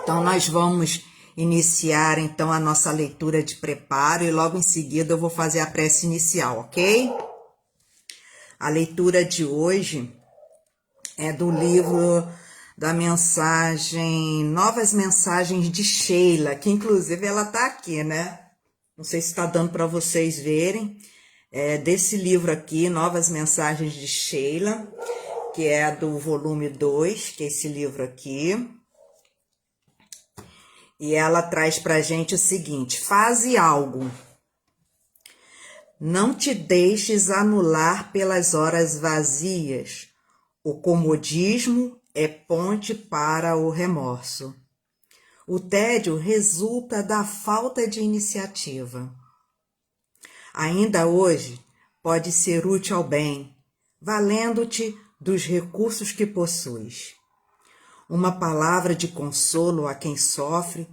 Então, nós vamos iniciar, então, a nossa leitura de preparo e logo em seguida eu vou fazer a prece inicial, ok? A leitura de hoje é do livro da mensagem Novas Mensagens de Sheila, que inclusive ela tá aqui, né? Não sei se está dando para vocês verem. É desse livro aqui, Novas Mensagens de Sheila, que é do volume 2, que é esse livro aqui. E ela traz pra gente o seguinte: faze algo. Não te deixes anular pelas horas vazias. O comodismo é ponte para o remorso. O tédio resulta da falta de iniciativa. Ainda hoje, pode ser útil ao bem, valendo-te dos recursos que possuis. Uma palavra de consolo a quem sofre,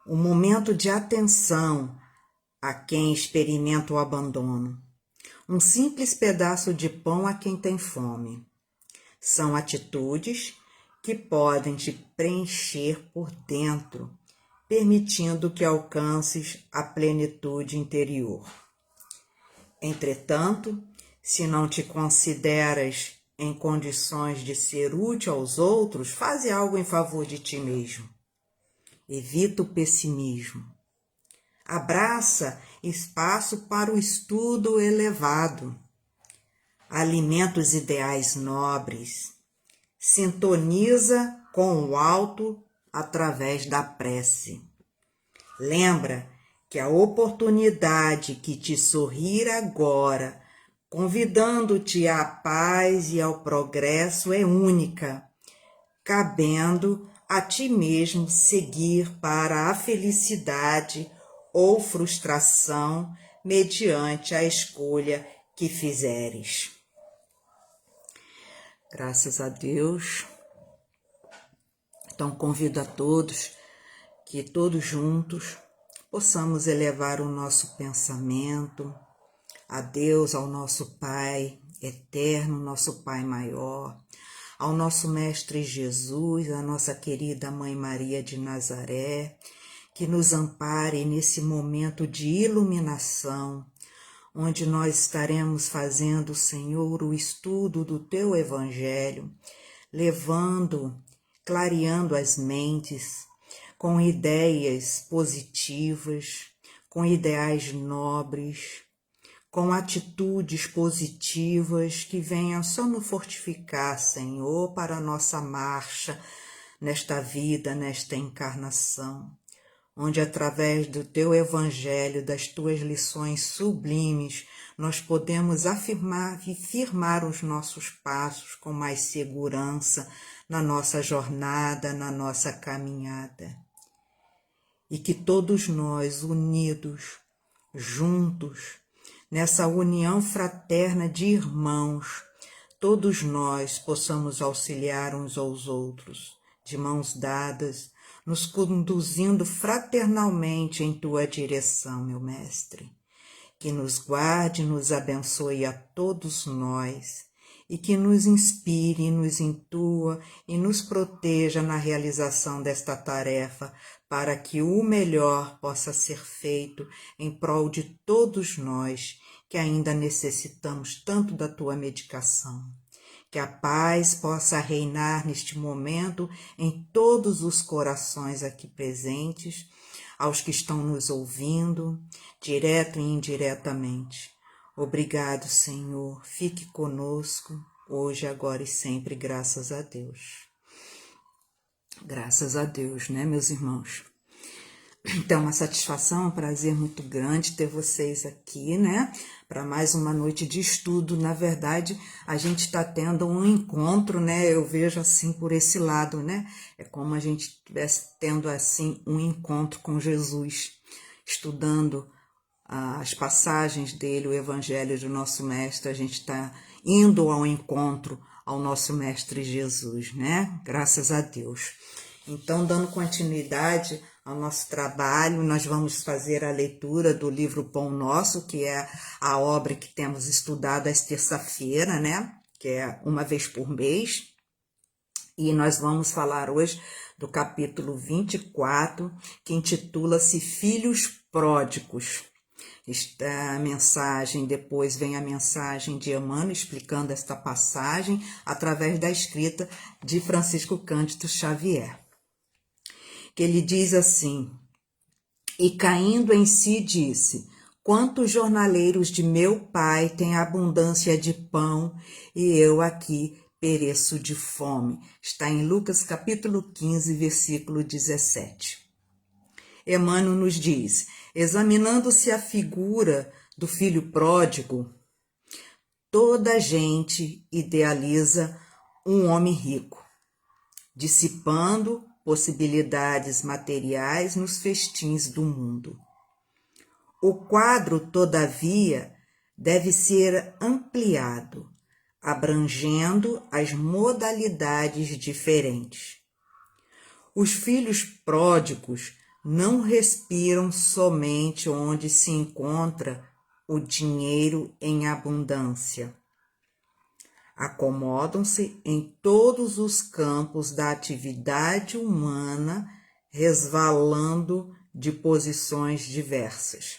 um momento de atenção a quem experimenta o abandono, um simples pedaço de pão a quem tem fome. São atitudes que podem te preencher por dentro, permitindo que alcances a plenitude interior. Entretanto, se não te consideras em condições de ser útil aos outros, faze algo em favor de ti mesmo. Evita o pessimismo. Abraça espaço para o estudo elevado. Alimenta os ideais nobres. Sintoniza com o alto através da prece. Lembra que a oportunidade que te sorrir agora, convidando-te à paz e ao progresso, é única, cabendo a ti mesmo seguir para a felicidade ou frustração mediante a escolha que fizeres. Graças a Deus. Então, convido a todos que todos juntos possamos elevar o nosso pensamento a Deus, ao nosso Pai eterno, nosso Pai maior, ao nosso Mestre Jesus, à nossa querida Mãe Maria de Nazaré, que nos ampare nesse momento de iluminação, onde nós estaremos fazendo, Senhor, o estudo do Teu Evangelho, levando, clareando as mentes, com ideias positivas, com ideais nobres, com atitudes positivas que venham só nos fortificar, Senhor, para a nossa marcha nesta vida, nesta encarnação, onde através do Teu Evangelho, das Tuas lições sublimes, nós podemos afirmar e firmar os nossos passos com mais segurança na nossa jornada, na nossa caminhada. E que todos nós, unidos, juntos, nessa união fraterna de irmãos, todos nós possamos auxiliar uns aos outros, de mãos dadas, nos conduzindo fraternalmente em Tua direção, meu Mestre. Que nos guarde, nos abençoe a todos nós e que nos inspire, nos intua e nos proteja na realização desta tarefa, para que o melhor possa ser feito em prol de todos nós que ainda necessitamos tanto da Tua medicação. Que a paz possa reinar neste momento em todos os corações aqui presentes, aos que estão nos ouvindo, direto e indiretamente. Obrigado, Senhor. Fique conosco, hoje, agora e sempre, graças a Deus. Graças a Deus, né, meus irmãos? Então, uma satisfação, um prazer muito grande ter vocês aqui, né? Para mais uma noite de estudo. Na verdade, a gente está tendo um encontro, né? Eu vejo assim por esse lado, né? É como a gente estivesse tendo assim um encontro com Jesus, estudando as passagens dele, o Evangelho do nosso Mestre. A gente está indo ao encontro ao nosso Mestre Jesus, né? Graças a Deus. Então, dando continuidade ao nosso trabalho, nós vamos fazer a leitura do livro Pão Nosso, que é a obra que temos estudado às terça-feira, né? Que é uma vez por mês. E nós vamos falar hoje do capítulo 24, que intitula-se Filhos Pródigos. Esta mensagem, depois vem a mensagem de Emmanuel explicando esta passagem através da escrita de Francisco Cândido Xavier. Que ele diz assim: e caindo em si disse: quantos jornaleiros de meu pai têm abundância de pão e eu aqui pereço de fome. Está em Lucas capítulo 15, versículo 17. Emmanuel nos diz: examinando-se a figura do filho pródigo, toda gente idealiza um homem rico, dissipando possibilidades materiais nos festins do mundo. O quadro, todavia, deve ser ampliado, abrangendo as modalidades diferentes. Os filhos pródigos não respiram somente onde se encontra o dinheiro em abundância. Acomodam-se em todos os campos da atividade humana, resvalando de posições diversas.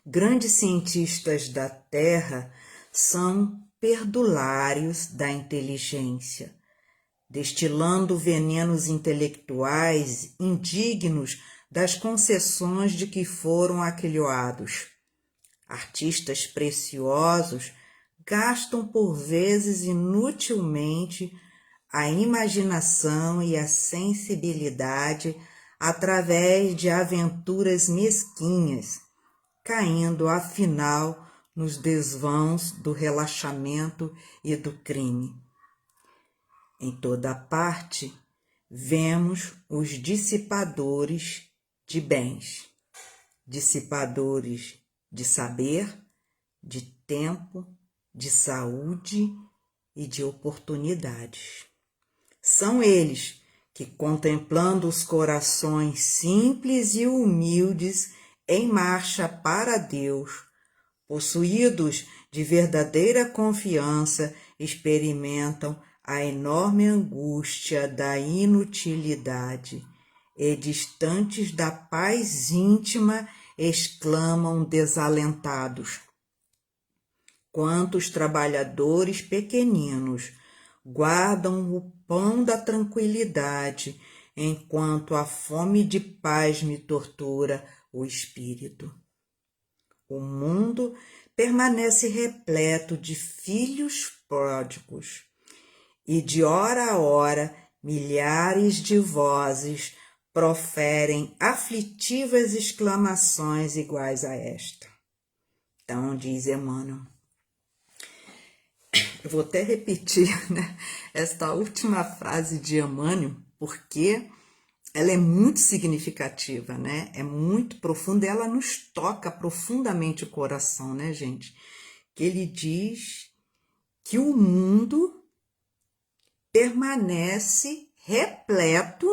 Grandes cientistas da Terra são perdulários da inteligência, destilando venenos intelectuais indignos das concessões de que foram aquilhoados. Artistas preciosos gastam por vezes inutilmente a imaginação e a sensibilidade através de aventuras mesquinhas, caindo afinal nos desvãos do relaxamento e do crime. Em toda parte, vemos os dissipadores de bens, dissipadores de saber, de tempo, de saúde e de oportunidades. São eles que, contemplando os corações simples e humildes em marcha para Deus, possuídos de verdadeira confiança, experimentam a enorme angústia da inutilidade e, distantes da paz íntima, exclamam desalentados: quantos trabalhadores pequeninos guardam o pão da tranquilidade, enquanto a fome de paz me tortura o espírito. O mundo permanece repleto de filhos pródigos, e de hora a hora milhares de vozes proferem aflitivas exclamações iguais a esta. Então, diz Emmanuel. Eu vou até repetir, né, esta última frase de Emmanuel, porque ela é muito significativa, né? É muito profunda, ela nos toca profundamente o coração, né, gente? Que ele diz que o mundo permanece repleto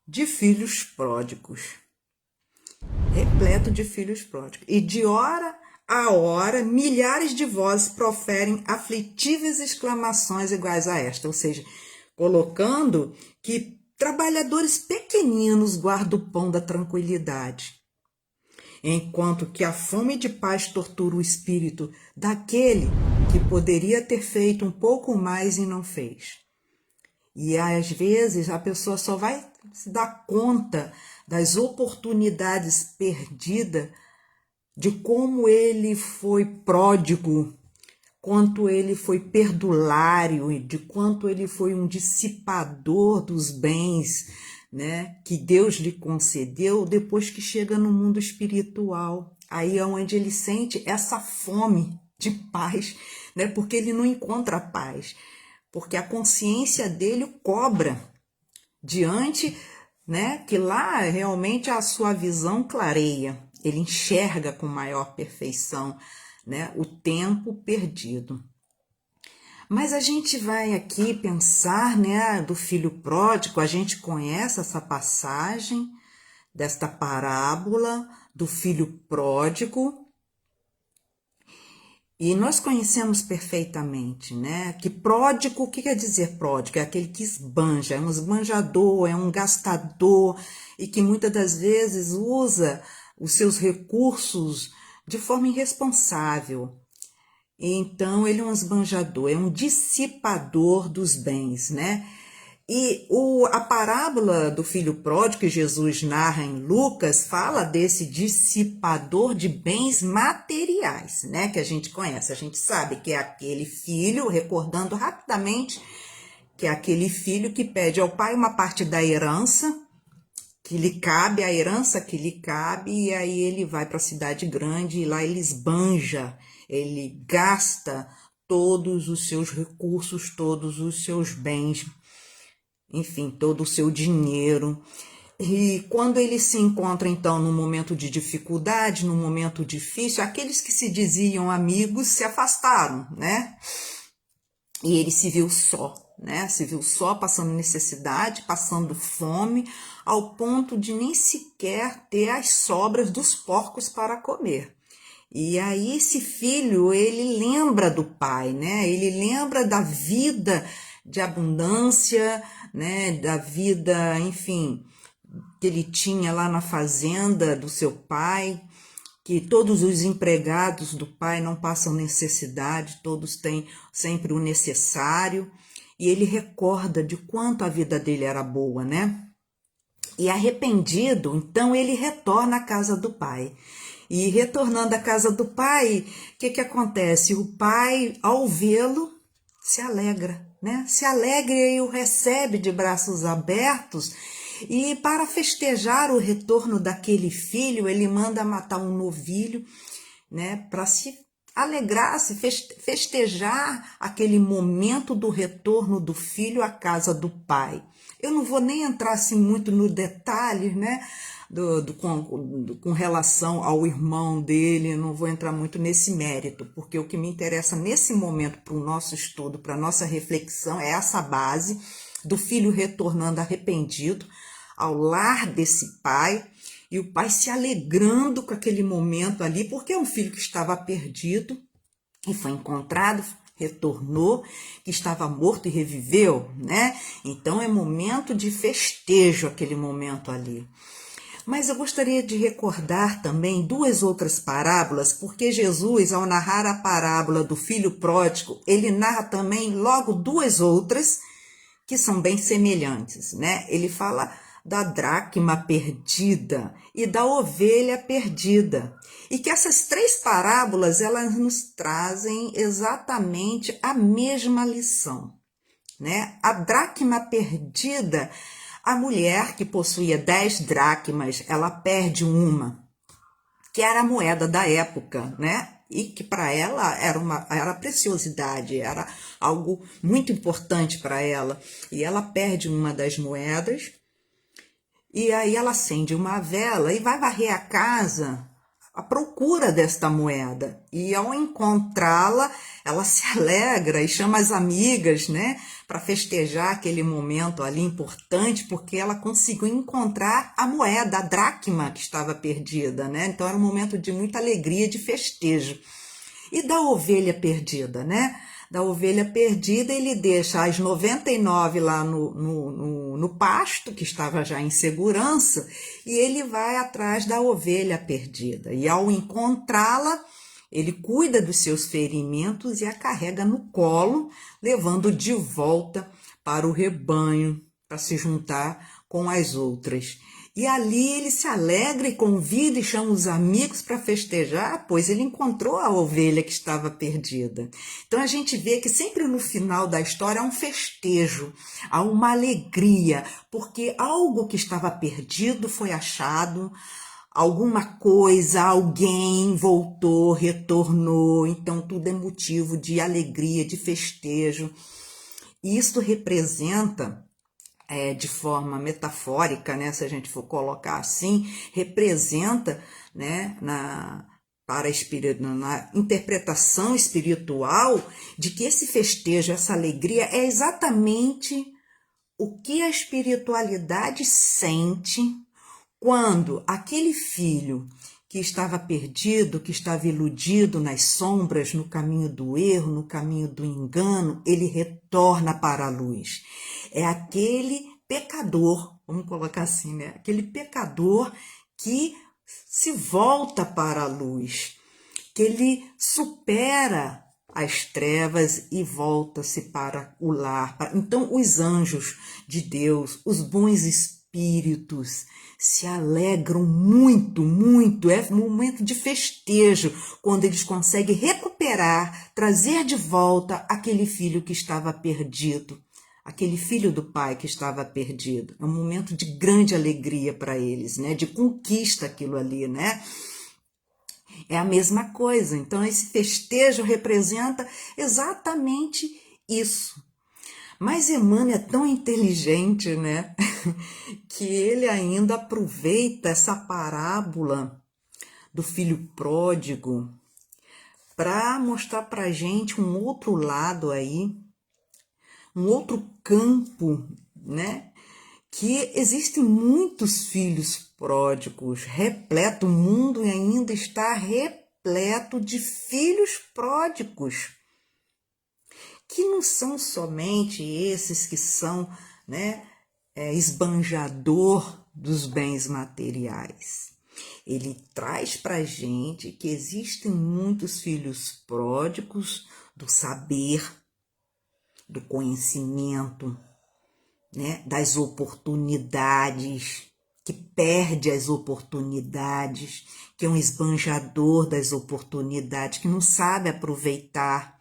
de filhos pródigos. Repleto de filhos pródigos. E de hora a hora, milhares de vozes proferem aflitivas exclamações iguais a esta, ou seja, colocando que trabalhadores pequeninos guardam o pão da tranquilidade, enquanto que a fome de paz tortura o espírito daquele que poderia ter feito um pouco mais e não fez. E às vezes a pessoa só vai se dar conta das oportunidades perdidas, de como ele foi pródigo, quanto ele foi perdulário, de quanto ele foi um dissipador dos bens, né, que Deus lhe concedeu depois que chega no mundo espiritual. Aí é onde ele sente essa fome de paz, né, porque ele não encontra paz, porque a consciência dele o cobra diante, né, que lá realmente a sua visão clareia, ele enxerga com maior perfeição, né, o tempo perdido. Mas a gente vai aqui pensar, né, do filho pródigo, a gente conhece essa passagem desta parábola do filho pródigo, E nós conhecemos perfeitamente, né? Que pródigo, o que quer dizer pródigo? É aquele que esbanja, é um esbanjador, é um gastador e que muitas das vezes usa os seus recursos de forma irresponsável. Então, ele é um esbanjador, é um dissipador dos bens, né? E a parábola do filho pródigo que Jesus narra em Lucas fala desse dissipador de bens materiais, né? Que a gente conhece, a gente sabe que é aquele filho, recordando rapidamente, que é aquele filho que pede ao pai uma parte da herança que lhe cabe, a herança que lhe cabe, e aí ele vai para a cidade grande e lá ele esbanja, ele gasta todos os seus recursos, todos os seus bens, enfim, todo o seu dinheiro. E quando ele se encontra, então, num momento de dificuldade, num momento difícil, aqueles que se diziam amigos se afastaram, né? E ele se viu só, né? Se viu só, passando necessidade, passando fome, ao ponto de nem sequer ter as sobras dos porcos para comer. E aí esse filho, ele lembra do pai, né? Ele lembra da vida de abundância, né? Da vida, enfim, que ele tinha lá na fazenda do seu pai, que todos os empregados do pai não passam necessidade, todos têm sempre o necessário. E ele recorda de quanto a vida dele era boa, né? E arrependido, então ele retorna à casa do pai. E retornando à casa do pai, o que acontece? O pai, ao vê-lo, se alegra, né? Se alegra e o recebe de braços abertos. E para festejar o retorno daquele filho, ele manda matar um novilho, né? Para se alegrar, se festejar aquele momento do retorno do filho à casa do pai. Eu não vou nem entrar assim muito no detalhe, né? Com relação ao irmão dele, não vou entrar muito nesse mérito, porque o que me interessa nesse momento para o nosso estudo, para a nossa reflexão, é essa base do filho retornando arrependido ao lar desse pai, e o pai se alegrando com aquele momento ali, porque é um filho que estava perdido e foi encontrado, retornou, que estava morto e reviveu, né? Então é momento de festejo aquele momento ali. Mas eu gostaria de recordar também duas outras parábolas, porque Jesus, ao narrar a parábola do filho pródigo, ele narra também logo duas outras que são bem semelhantes, né? Ele fala da dracma perdida e da ovelha perdida. E que essas três parábolas, elas nos trazem exatamente a mesma lição, né? A dracma perdida, a mulher que possuía 10 dracmas, ela perde uma, que era a moeda da época, né? E que para ela era preciosidade, era algo muito importante para ela. E ela perde uma das moedas, e aí ela acende uma vela e vai varrer a casa à procura desta moeda. E ao encontrá-la, ela se alegra e chama as amigas, né, para festejar aquele momento ali importante, porque ela conseguiu encontrar a moeda, a dracma que estava perdida, né? Então era um momento de muita alegria, de festejo. E da ovelha perdida, né? Da ovelha perdida, ele deixa as 99 lá no pasto, que estava já em segurança, e ele vai atrás da ovelha perdida. E ao encontrá-la, ele cuida dos seus ferimentos e a carrega no colo, levando de volta para o rebanho, para se juntar com as outras. E ali ele se alegra e convida e chama os amigos para festejar, pois ele encontrou a ovelha que estava perdida. Então a gente vê que sempre no final da história há um festejo, há uma alegria, porque algo que estava perdido foi achado, alguma coisa, alguém voltou, retornou, então tudo é motivo de alegria, de festejo. E isso representa, de forma metafórica, né, se a gente for colocar assim, representa, né, na interpretação espiritual de que esse festejo, essa alegria é exatamente o que a espiritualidade sente quando aquele filho que estava perdido, que estava iludido nas sombras, no caminho do erro, no caminho do engano, ele retorna para a luz. É aquele pecador, vamos colocar assim, né? Aquele pecador que se volta para a luz, que ele supera as trevas e volta-se para o lar. Então, os anjos de Deus, os bons espíritos, se alegram muito, muito. É um momento de festejo quando eles conseguem recuperar, trazer de volta aquele filho que estava perdido, aquele filho do pai que estava perdido. É um momento de grande alegria para eles, né? De conquista aquilo ali, né? É a mesma coisa. Então, esse festejo representa exatamente isso. Mas Emmanuel é tão inteligente, né? Que ele ainda aproveita essa parábola do filho pródigo para mostrar para a gente um outro lado aí, um outro campo, né? Que existem muitos filhos pródigos, repleto, o mundo ainda está repleto de filhos pródigos, que não são somente esses que são, né, esbanjador dos bens materiais. Ele traz para a gente que existem muitos filhos pródigos do saber, do conhecimento, né, das oportunidades, que perde as oportunidades, que é um esbanjador das oportunidades, que não sabe aproveitar.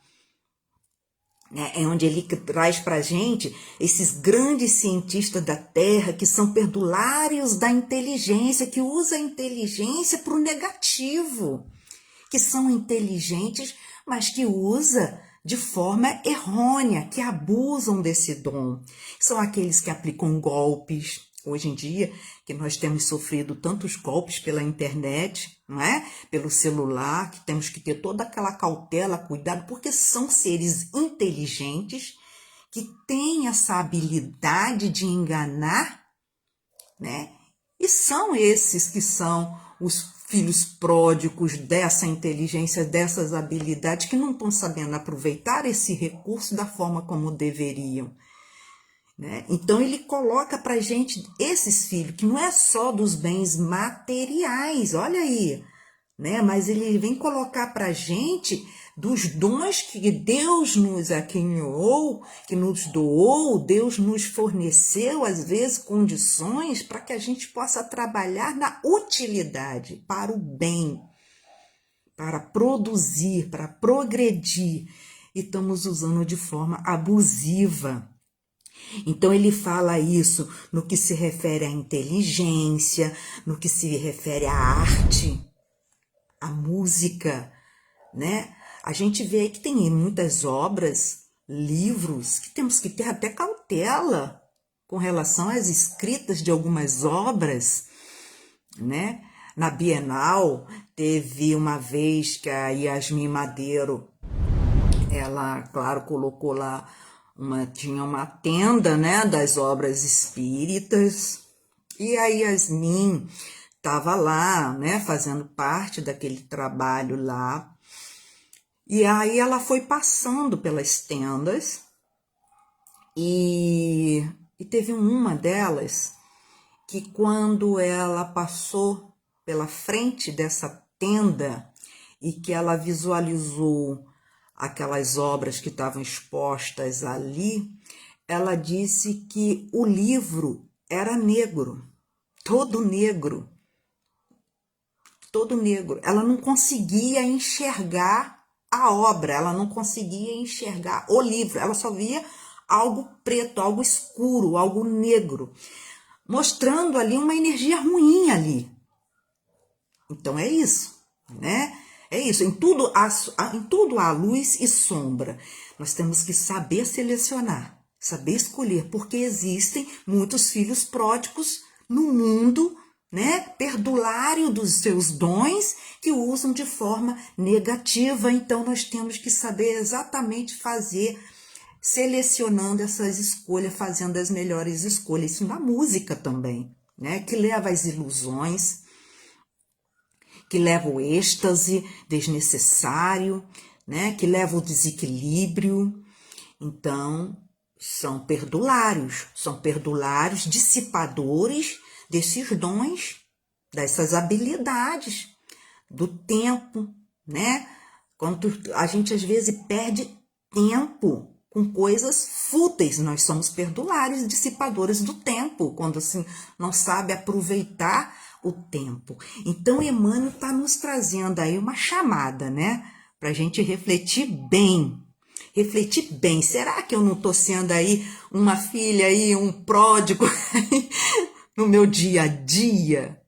Né? É onde ele traz para a gente esses grandes cientistas da Terra, que são perdulários da inteligência, que usam a inteligência para o negativo, que são inteligentes, mas que usa de forma errônea, que abusam desse dom. São aqueles que aplicam golpes. Hoje em dia, que nós temos sofrido tantos golpes pela internet, não é? Pelo celular, que temos que ter toda aquela cautela, cuidado, porque são seres inteligentes que têm essa habilidade de enganar, né? E são esses que são os filhos pródigos dessa inteligência, dessas habilidades, que não estão sabendo aproveitar esse recurso da forma como deveriam. Né? Então ele coloca para a gente esses filhos, que não é só dos bens materiais, olha aí, né? Mas ele vem colocar para a gente dos dons que Deus nos aquinhoou, que nos doou, Deus nos forneceu, às vezes, condições para que a gente possa trabalhar na utilidade, para o bem, para produzir, para progredir, e estamos usando de forma abusiva. Então ele fala isso no que se refere à inteligência, no que se refere à arte, à música, né? A gente vê aí que tem muitas obras, livros, que temos que ter até cautela com relação às escritas de algumas obras, né? Na Bienal, teve uma vez que a Yasmin Madeiro, ela, claro, colocou lá tinha uma tenda, né, das obras espíritas, e a Yasmin estava lá, né, fazendo parte daquele trabalho lá, e aí ela foi passando pelas tendas, e teve uma delas que quando ela passou pela frente dessa tenda e que ela visualizou aquelas obras que estavam expostas ali, ela disse que o livro era negro, todo negro, todo negro. Ela não conseguia enxergar a obra, ela não conseguia enxergar o livro, ela só via algo preto, algo escuro, algo negro, mostrando ali uma energia ruim ali. Então é isso, né? É isso, em tudo há luz e sombra. Nós temos que saber selecionar, saber escolher, porque existem muitos filhos pródigos no mundo, né? Perdulário dos seus dons, que usam de forma negativa. Então nós temos que saber exatamente fazer, selecionando essas escolhas, fazendo as melhores escolhas. Isso na música também, né? Que leva às ilusões, que leva ao êxtase desnecessário, né? Que leva ao desequilíbrio. Então, são perdulários, dissipadores desses dons, dessas habilidades do tempo, né? Quando a gente às vezes perde tempo com coisas fúteis, nós somos perdulários, dissipadores do tempo, quando assim não sabe aproveitar o tempo. Então, Emmanuel está nos trazendo aí uma chamada, né? Para a gente refletir bem. Refletir bem, será que eu não estou sendo aí uma filha aí, um pródigo no meu dia a dia,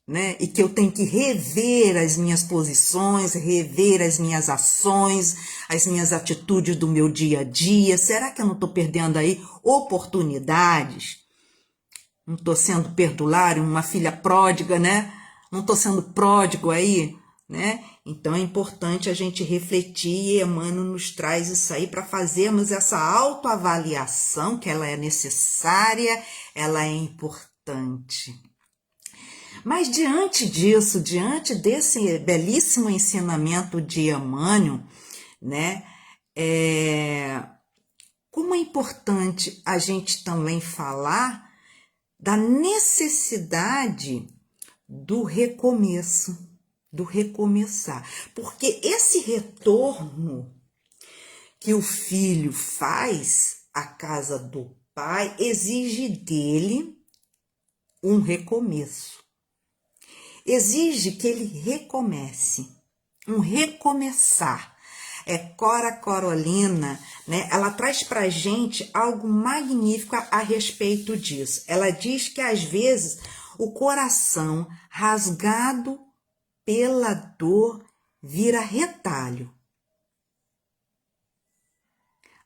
né? E que eu tenho que rever as minhas posições, rever as minhas ações, as minhas atitudes do meu dia a dia. Será que eu não estou perdendo aí oportunidades? Não estou sendo perdulário, uma filha pródiga, né? Não estou sendo pródigo aí, né? Então é importante a gente refletir e Emmanuel nos traz isso aí para fazermos essa autoavaliação, que ela é necessária, ela é importante. Mas diante disso, diante desse belíssimo ensinamento de Emmanuel, né? Como é importante a gente também falar da necessidade do recomeço, do recomeçar. Porque esse retorno que o filho faz à casa do pai exige dele um recomeço. Exige que ele recomece, um recomeçar. Cora Corolina, né, ela traz para a gente algo magnífico a respeito disso. Ela diz que às vezes o coração rasgado pela dor vira retalho.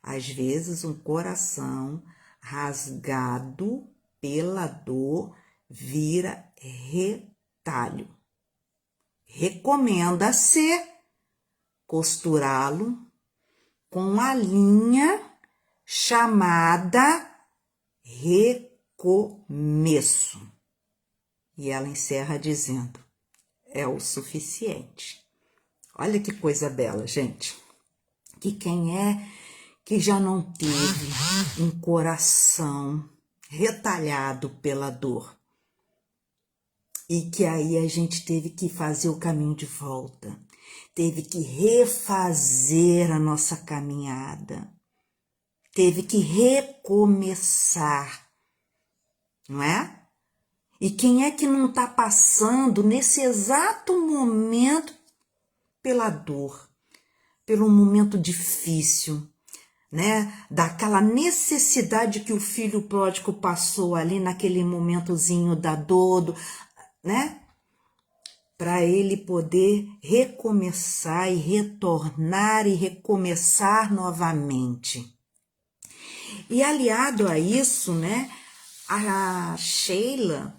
Às vezes um coração rasgado pela dor vira retalho. Recomenda-se costurá-lo com a linha chamada recomeço. E ela encerra dizendo, é o suficiente. Olha que coisa bela, gente. Que quem é que já não teve um coração retalhado pela dor? E que aí a gente teve que fazer o caminho de volta. Teve que refazer a nossa caminhada, teve que recomeçar, não é? E quem é que não está passando nesse exato momento pela dor, pelo momento difícil, né? Daquela necessidade que o filho pródigo passou ali naquele momentozinho da dor, né? Para ele poder recomeçar e retornar e recomeçar novamente. E aliado a isso, né, a Sheila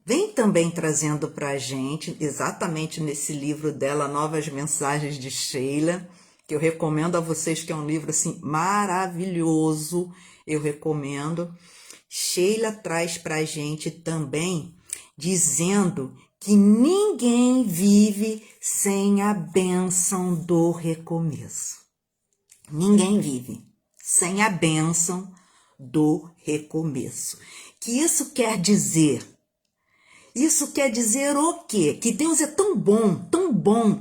vem também trazendo para a gente, exatamente nesse livro dela, Novas Mensagens de Sheila, que eu recomendo a vocês, que é um livro assim maravilhoso, eu recomendo. Sheila traz para a gente também, dizendo que ninguém vive sem a bênção do recomeço. Ninguém vive sem a bênção do recomeço. Que isso quer dizer? Isso quer dizer o quê? Que Deus é tão bom,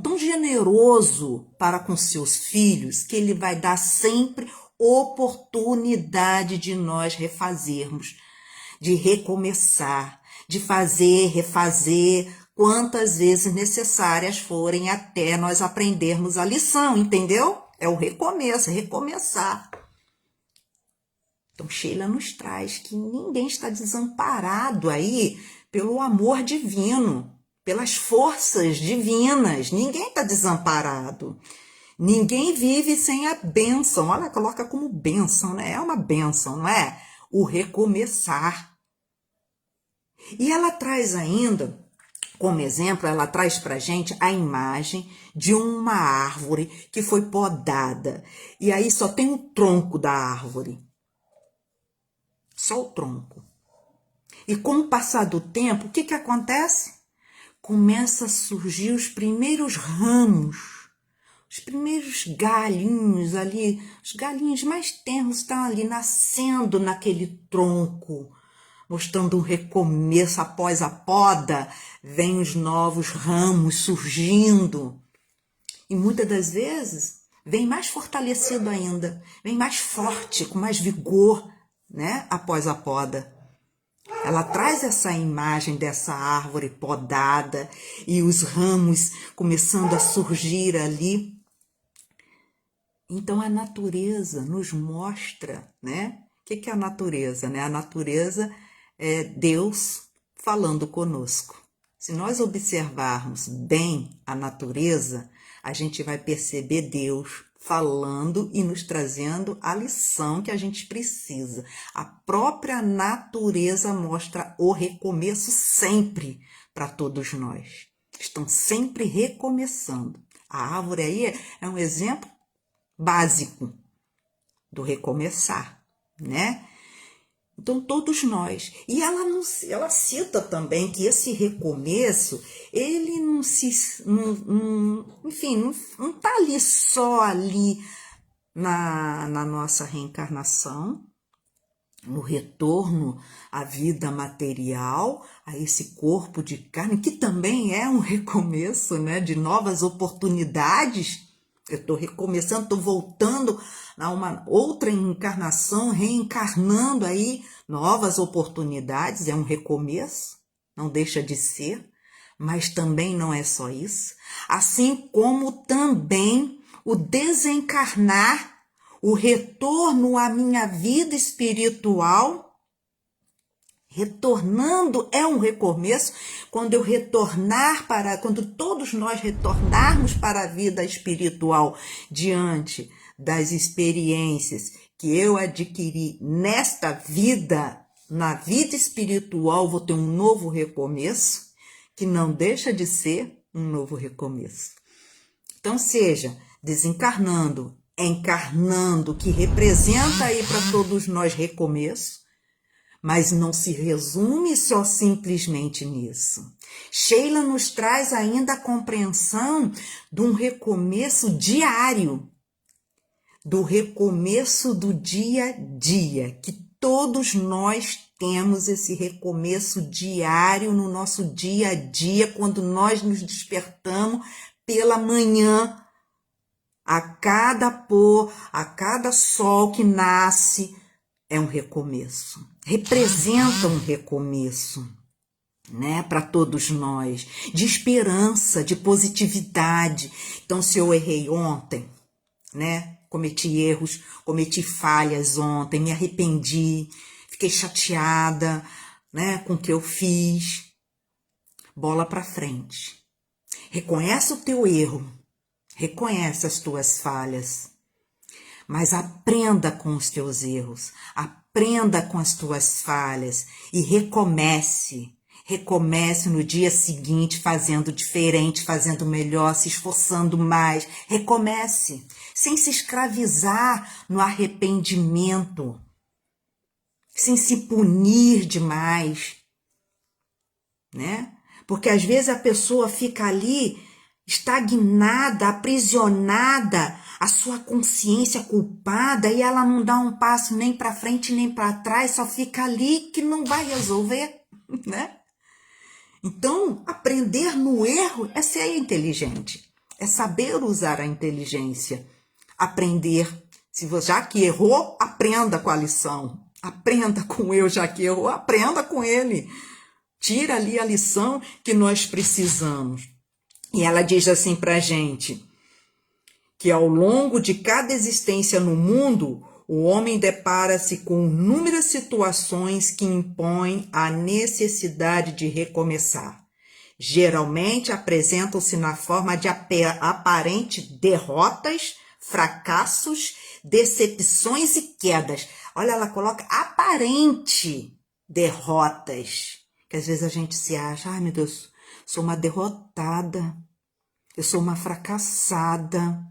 tão generoso para com seus filhos, que Ele vai dar sempre oportunidade de nós refazermos, de recomeçar, de fazer, refazer, quantas vezes necessárias forem até nós aprendermos a lição, entendeu? É o recomeço, recomeçar. Então, Sheila nos traz que ninguém está desamparado aí pelo amor divino, pelas forças divinas. Ninguém está desamparado. Ninguém vive sem a bênção. Olha, coloca como bênção, né? É uma bênção, não é? O recomeçar. E ela traz ainda, como exemplo, ela traz para a gente a imagem de uma árvore que foi podada. E aí só tem o tronco da árvore. Só o tronco. E com o passar do tempo, o que acontece? começa a surgir os primeiros ramos, os primeiros galhinhos ali, os galhinhos mais tenros estão ali nascendo naquele tronco, mostrando um recomeço após a poda, vem os novos ramos surgindo. E muitas das vezes vem mais fortalecido ainda, vem mais forte, com mais vigor, né, após a poda. Ela traz essa imagem dessa árvore podada e os ramos começando a surgir ali. Então a natureza nos mostra, né? O que é a natureza, né? A natureza é Deus falando conosco. Se nós observarmos bem a natureza, a gente vai perceber Deus falando e nos trazendo a lição que a gente precisa. A própria natureza mostra o recomeço sempre para todos nós. Estão sempre recomeçando. A árvore aí é um exemplo básico do recomeçar, né? Então, todos nós. E ela cita também que esse recomeço, ele enfim, não está ali só ali na nossa reencarnação, no retorno à vida material, a esse corpo de carne, que também é um recomeço, né, de novas oportunidades. Eu estou recomeçando, estou voltando a uma outra encarnação, reencarnando aí novas oportunidades, é um recomeço, não deixa de ser, mas também não é só isso. Assim como também o desencarnar, o retorno à minha vida espiritual, retornando é um recomeço. Quando quando todos nós retornarmos para a vida espiritual diante das experiências que eu adquiri nesta vida, na vida espiritual, vou ter um novo recomeço, que não deixa de ser um novo recomeço. Então, seja desencarnando, encarnando, que representa aí para todos nós recomeço, mas não se resume só simplesmente nisso. Sheila nos traz ainda a compreensão de um recomeço diário, do recomeço do dia a dia, que todos nós temos esse recomeço diário no nosso dia a dia, quando nós nos despertamos pela manhã, a cada pôr, a cada sol que nasce, é um recomeço, representa um recomeço, né, para todos nós, de esperança, de positividade. Então, se eu errei ontem, né, cometi erros, cometi falhas ontem, me arrependi, fiquei chateada, né, com o que eu fiz, bola para frente. Reconhece o teu erro, reconhece as tuas falhas, mas aprenda com os teus erros, aprenda com as tuas falhas e recomece. Recomece no dia seguinte fazendo diferente, fazendo melhor, se esforçando mais. Recomece, sem se escravizar no arrependimento, sem se punir demais, né? Porque às vezes a pessoa fica ali estagnada, aprisionada, a sua consciência culpada, e ela não dá um passo nem para frente nem para trás, só fica ali que não vai resolver, né? Então, aprender no erro é ser inteligente, é saber usar a inteligência, aprender. Se você já que errou, aprenda com a lição, aprenda com o eu, já que errou, aprenda com ele, tira ali a lição que nós precisamos. E ela diz assim para a gente, que ao longo de cada existência no mundo, o homem depara-se com inúmeras situações que impõem a necessidade de recomeçar. Geralmente apresentam-se na forma de aparentes derrotas, fracassos, decepções e quedas. Olha, ela coloca aparente derrotas, que às vezes a gente se acha, ai meu Deus, sou uma derrotada, eu sou uma fracassada,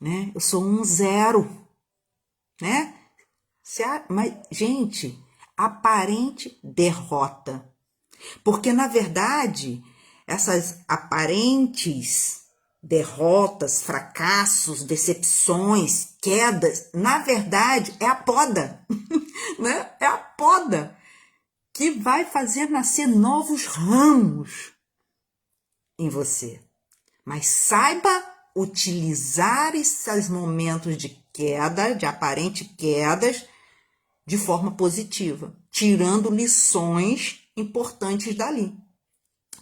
né? Eu sou um zero, né? Mas, gente, aparente derrota. Porque, na verdade, essas aparentes derrotas, fracassos, decepções, quedas, na verdade é a poda, né? É a poda que vai fazer nascer novos ramos em você. Mas saiba utilizar esses momentos de queda, de aparente quedas, de forma positiva, tirando lições importantes dali,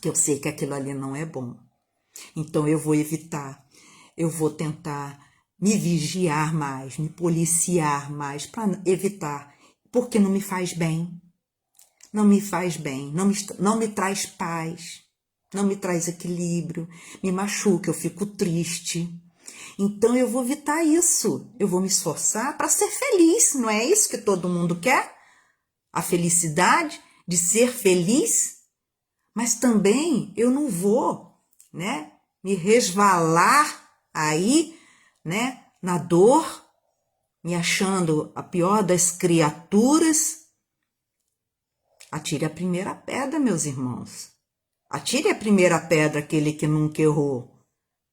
que eu sei que aquilo ali não é bom. Então eu vou evitar, eu vou tentar me vigiar mais, me policiar mais para evitar, porque não me faz bem, não me faz bem, não me traz paz, não me traz equilíbrio, me machuca, eu fico triste. Então eu vou evitar isso, eu vou me esforçar para ser feliz, não é isso que todo mundo quer? A felicidade de ser feliz? Mas também eu não vou, né, me resvalar aí, né, na dor, me achando a pior das criaturas. Atire a primeira pedra, meus irmãos. Atire a primeira pedra, aquele que nunca errou.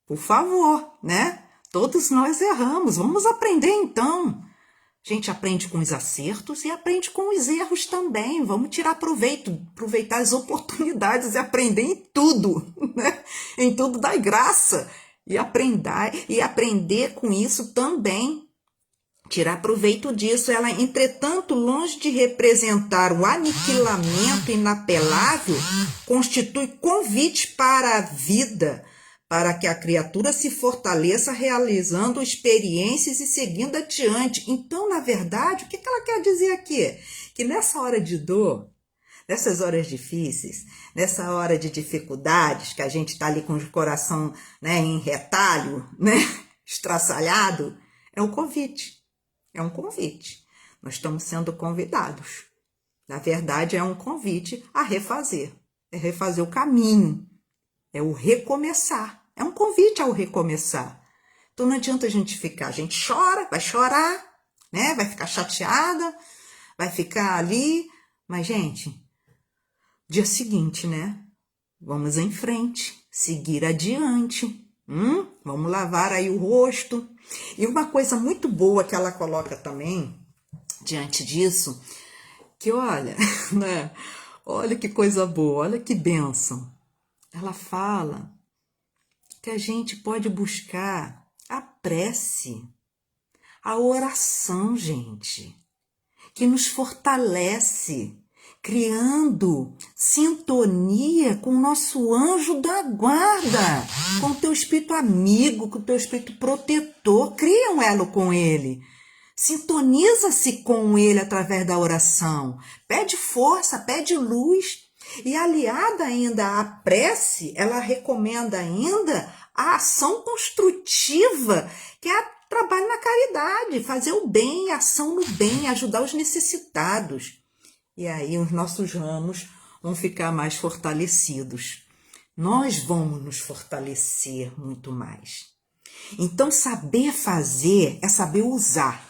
Por favor, né? Todos nós erramos. Vamos aprender então. A gente aprende com os acertos e aprende com os erros também. Vamos tirar proveito, aproveitar as oportunidades e aprender em tudo, né? Em tudo dá graça. E aprender com isso também. Tirar proveito disso. Ela, entretanto, longe de representar o aniquilamento inapelável, constitui convite para a vida, para que a criatura se fortaleça realizando experiências e seguindo adiante. Então, na verdade, o que ela quer dizer aqui? Que nessa hora de dor, nessas horas difíceis, nessa hora de dificuldades, que a gente está ali com o coração, né, em retalho, né, estraçalhado, é um convite. É um convite. Nós estamos sendo convidados. Na verdade, é um convite a refazer. É refazer o caminho. É o recomeçar. É um convite ao recomeçar. Então não adianta a gente ficar. A gente chora, vai chorar, né? Vai ficar chateada, vai ficar ali. Mas, gente, dia seguinte, né? Vamos em frente, seguir adiante. Vamos lavar aí o rosto. E uma coisa muito boa que ela coloca também, diante disso, que olha, né? Olha que coisa boa, olha que bênção. Ela fala que a gente pode buscar a prece, a oração, gente, que nos fortalece, criando sintonia com o nosso anjo da guarda, com o teu espírito amigo, com o teu espírito protetor. Cria um elo com ele. Sintoniza-se com ele através da oração. Pede força, pede luz. E aliada ainda à prece, ela recomenda ainda a ação construtiva, que é trabalho na caridade, fazer o bem, ação no bem, ajudar os necessitados. E aí os nossos ramos vão ficar mais fortalecidos. Nós vamos nos fortalecer muito mais. Então, saber fazer é saber usar.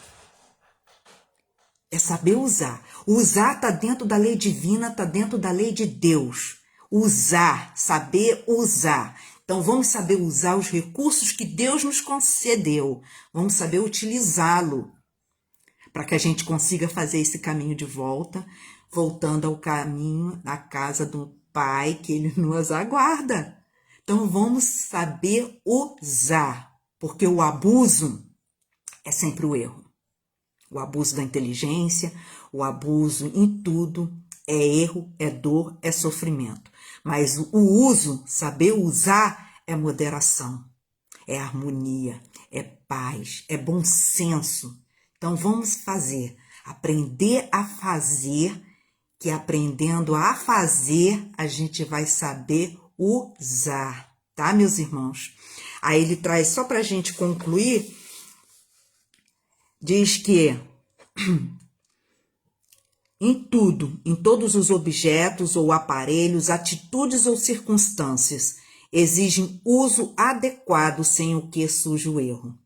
É saber usar. Usar está dentro da lei divina, está dentro da lei de Deus. Usar, saber usar. Então, vamos saber usar os recursos que Deus nos concedeu. Vamos saber utilizá-lo para que a gente consiga fazer esse caminho de volta, voltando ao caminho da casa do Pai que Ele nos aguarda. Então, vamos saber usar, porque o abuso é sempre o erro. O abuso da inteligência, o abuso em tudo é erro, é dor, é sofrimento. Mas o uso, saber usar, é moderação, é harmonia, é paz, é bom senso. Então vamos fazer, aprender a fazer, que aprendendo a fazer, a gente vai saber usar, tá, meus irmãos? Aí ele traz, só para a gente concluir, diz que em tudo, em todos os objetos ou aparelhos, atitudes ou circunstâncias, exigem uso adequado, sem o que surge o erro.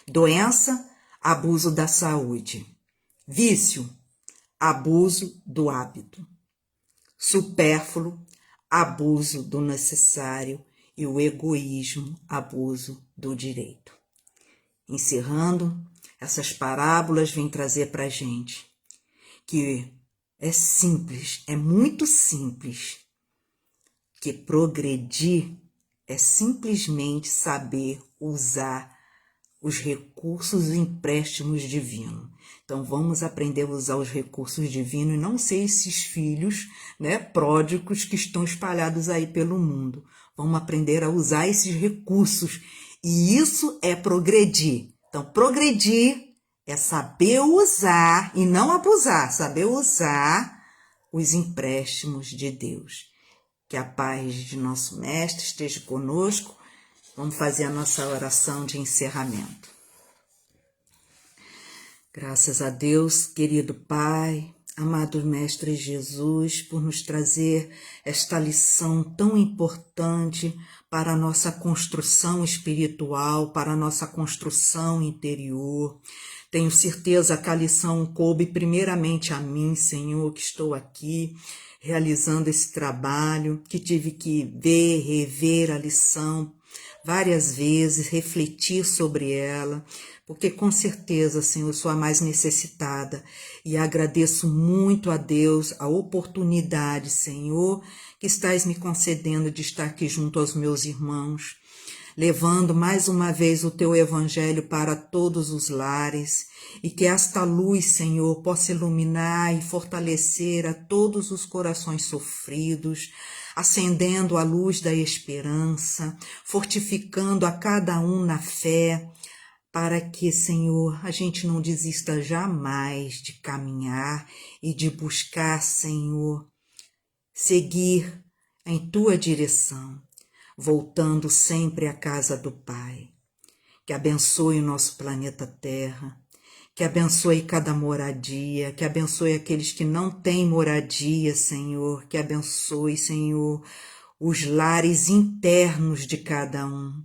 Doença, abuso da saúde. Vício, abuso do hábito. Supérfluo, abuso do necessário e o egoísmo, abuso do direito. Encerrando, essas parábolas vêm trazer para a gente que é simples, é muito simples, que progredir é simplesmente saber usar os recursos e empréstimos divinos. Então vamos aprender a usar os recursos divinos e não ser esses filhos, né, pródigos que estão espalhados aí pelo mundo. Vamos aprender a usar esses recursos e isso é progredir. Então progredir é saber usar e não abusar, saber usar os empréstimos de Deus. Que a paz de nosso Mestre esteja conosco. Vamos fazer a nossa oração de encerramento. Graças a Deus, querido Pai, amado Mestre Jesus, por nos trazer esta lição tão importante para a nossa construção espiritual, para a nossa construção interior. Tenho certeza que a lição coube primeiramente a mim, Senhor, que estou aqui realizando esse trabalho, que tive que ver, rever a lição várias vezes, refletir sobre ela, porque com certeza, Senhor, sou a mais necessitada e agradeço muito a Deus a oportunidade, Senhor, que estás me concedendo de estar aqui junto aos meus irmãos, levando mais uma vez o teu evangelho para todos os lares e que esta luz, Senhor, possa iluminar e fortalecer a todos os corações sofridos, acendendo a luz da esperança, fortificando a cada um na fé, para que, Senhor, a gente não desista jamais de caminhar e de buscar, Senhor, seguir em tua direção, voltando sempre à casa do Pai. Que abençoe o nosso planeta Terra, que abençoe cada moradia, que abençoe aqueles que não têm moradia, Senhor, que abençoe, Senhor, os lares internos de cada um.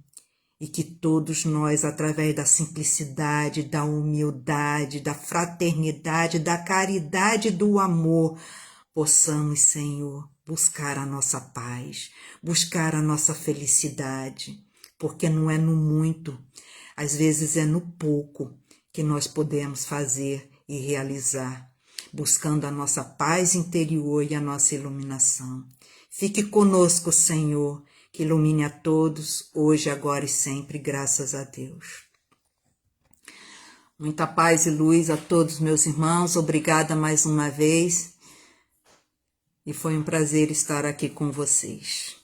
E que todos nós, através da simplicidade, da humildade, da fraternidade, da caridade e do amor, possamos, Senhor, buscar a nossa paz, buscar a nossa felicidade, porque não é no muito, às vezes é no pouco que nós podemos fazer e realizar, buscando a nossa paz interior e a nossa iluminação. Fique conosco, Senhor, que ilumine a todos, hoje, agora e sempre, graças a Deus. Muita paz e luz a todos meus irmãos, obrigada mais uma vez, e foi um prazer estar aqui com vocês.